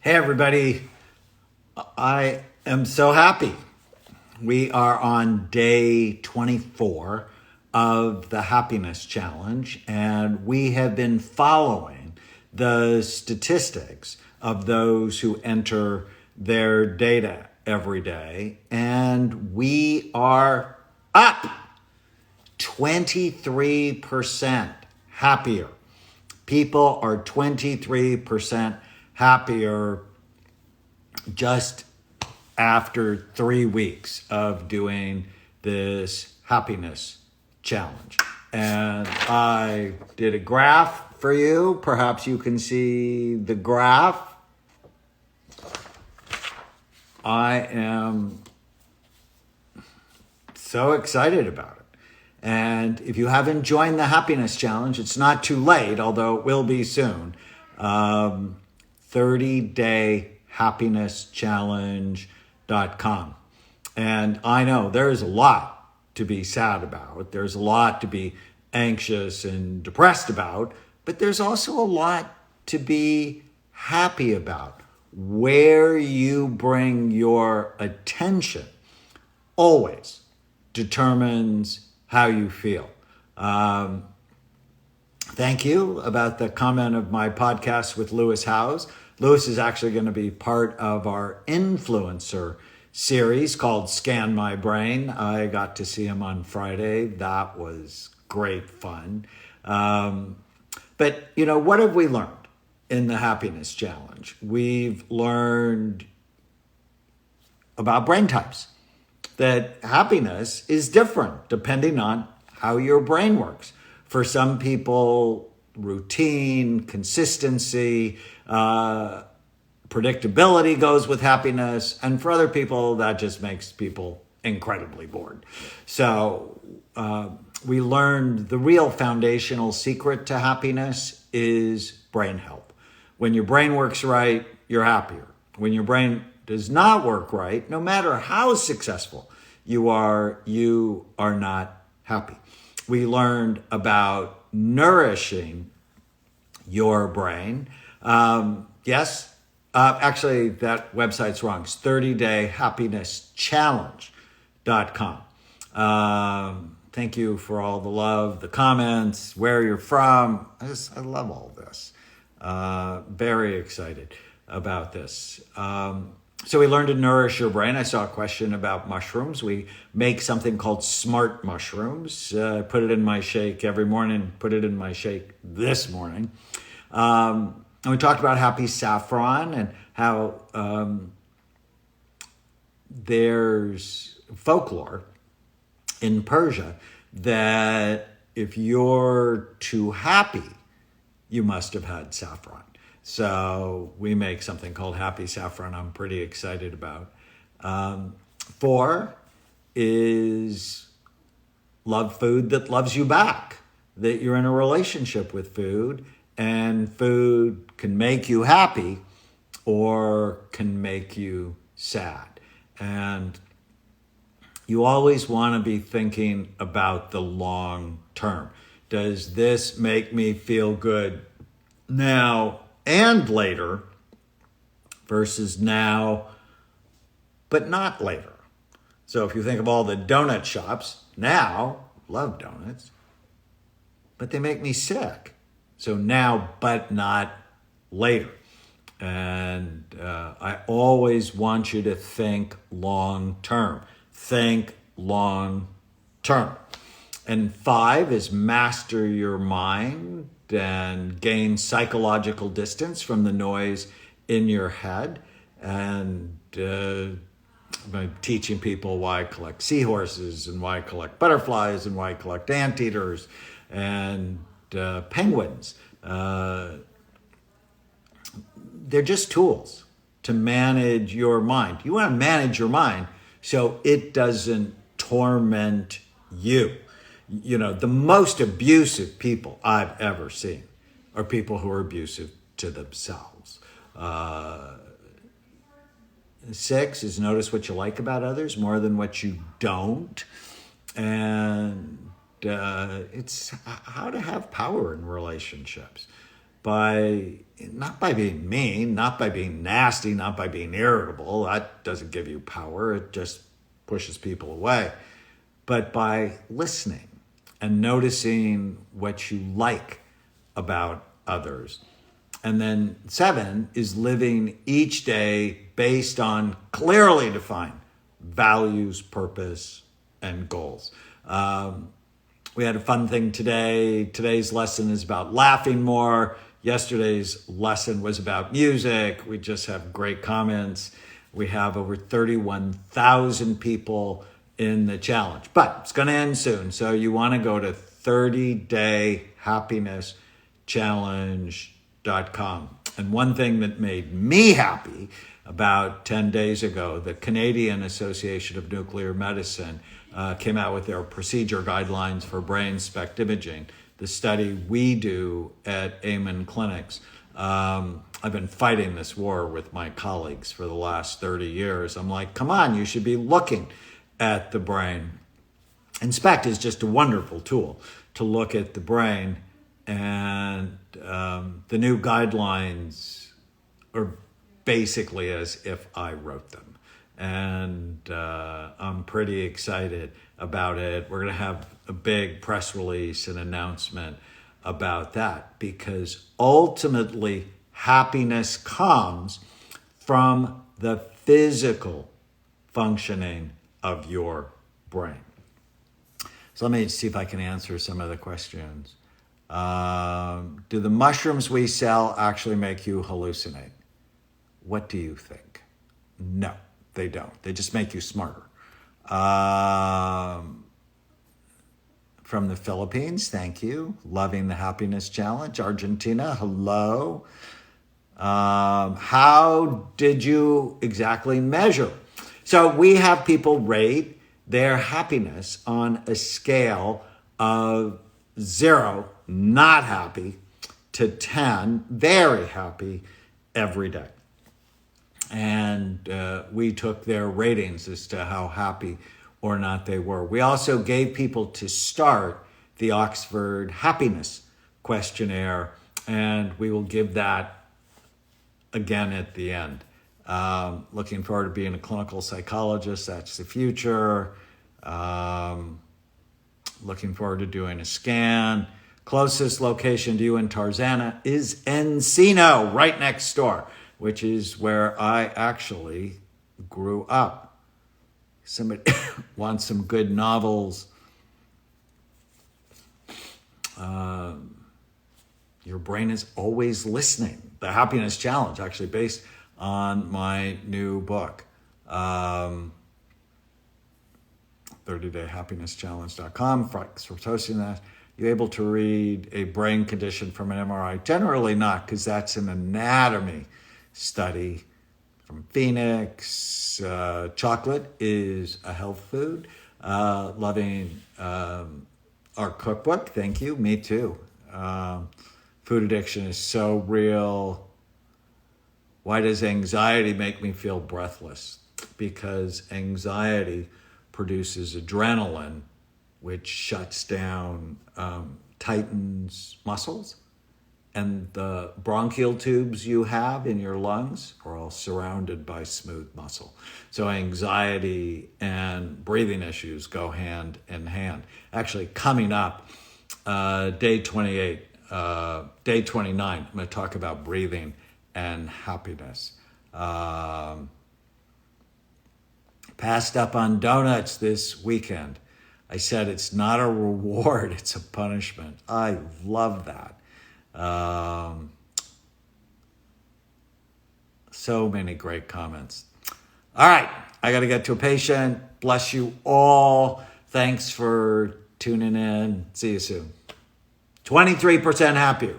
Hey, everybody. I am so happy. We are on day 24 of the Happiness Challenge, and we have been following the statistics of those who enter their data every day, and we are up 23% happier. People are 23% happier just after 3 weeks of doing this happiness challenge. And I did a graph for you. Perhaps you can see the graph. I am so excited about it. And if you haven't joined the Happiness Challenge, it's not too late, although it will be soon. 30dayhappinesschallenge.com. And I know there's a lot to be sad about. There's a lot to be anxious and depressed about, but there's also a lot to be happy about. Where you bring your attention always determines how you feel. Thank you about the comment of my podcast with Lewis Howes. Lewis is actually going to be part of our influencer series called Scan My Brain. I got to see him on Friday. That was great fun. But, what have we learned in the Happiness Challenge? We've learned about brain types, that happiness is different depending on how your brain works. For some people, routine, consistency, predictability goes with happiness. And for other people, that just makes people incredibly bored. So we learned the real foundational secret to happiness is brain health. When your brain works right, you're happier. When your brain does not work right, no matter how successful you are not happy. We learned about nourishing your brain. Actually, that website's wrong. It's 30dayhappinesschallenge.com. Thank you for all the love, the comments, where you're from. I love all this. Very excited about this. So we learned to nourish your brain. I saw a question about mushrooms. We make something called smart mushrooms. I put it in my shake every morning, put it in my shake this morning. And we talked about happy saffron and how there's folklore in Persia that if you're too happy, you must have had saffron. So we make something called Happy Saffron I'm pretty excited about. 4 is love food that loves you back, that you're in a relationship with food, and food can make you happy or can make you sad. And you always want to be thinking about the long term. Does this make me feel good now and later versus now, but not later? So if you think of all the donut shops, now, love donuts, but they make me sick. So now, but not later. And I always want you to think long term. Think long term. And 5 is master your mind and gain psychological distance from the noise in your head. And by teaching people why I collect seahorses and why I collect butterflies and why I collect anteaters and penguins. They're just tools to manage your mind. You want to manage your mind so it doesn't torment you. The most abusive people I've ever seen are people who are abusive to themselves. 6 is notice what you like about others more than what you don't. And it's how to have power in relationships. not by being mean, not by being nasty, not by being irritable. That doesn't give you power. It just pushes people away. But by listening and noticing what you like about others. And then 7 is living each day based on clearly defined values, purpose, and goals. We had a fun thing today. Today's lesson is about laughing more. Yesterday's lesson was about music. We just have great comments. We have over 31,000 people in the challenge, but it's going to end soon. So you want to go to 30dayhappiness.challenge.com. And one thing that made me happy about 10 days ago, the Canadian Association of Nuclear Medicine came out with their procedure guidelines for brain SPECT imaging, the study we do at Amen Clinics. I've been fighting this war with my colleagues for the last 30 years. I'm like, come on, you should be looking at the brain. And SPECT is just a wonderful tool to look at the brain. And the new guidelines are basically as if I wrote them. And I'm pretty excited about it. We're going to have a big press release and announcement about that, because ultimately happiness comes from the physical functioning of your brain. So let me see if I can answer some of the questions. Do the mushrooms we sell actually make you hallucinate? What do you think? No, they don't. They just make you smarter. From the Philippines, thank you. Loving the Happiness Challenge. Argentina, hello. How did you exactly measure? So we have people rate their happiness on a scale of 0, not happy, to 10, very happy, every day. And we took their ratings as to how happy or not they were. We also gave people to start the Oxford Happiness Questionnaire, and we will give that again at the end. Looking forward to being a clinical psychologist. That's the future. Looking forward to doing a scan. Closest location to you in Tarzana is Encino, right next door, which is where I actually grew up. Somebody wants some good novels. Your brain is always listening. The Happiness Challenge, actually based on my new book. 30dayhappiness.challenge.com. Thanks for posting that. You able to read a brain condition from an MRI? Generally not, because that's an anatomy study from Phoenix. Chocolate is a health food. Loving our cookbook. Thank you. Me too. Food addiction is so real. Why does anxiety make me feel breathless? Because anxiety produces adrenaline, which shuts down, tightens muscles. And the bronchial tubes you have in your lungs are all surrounded by smooth muscle. So anxiety and breathing issues go hand in hand. Actually, coming up, day 28, day 29, I'm going to talk about breathing and happiness. Passed up on donuts this weekend. I said it's not a reward, it's a punishment. I love that. So many great comments. All right, I got to get to a patient. Bless you all. Thanks for tuning in. See you soon. 23% happier.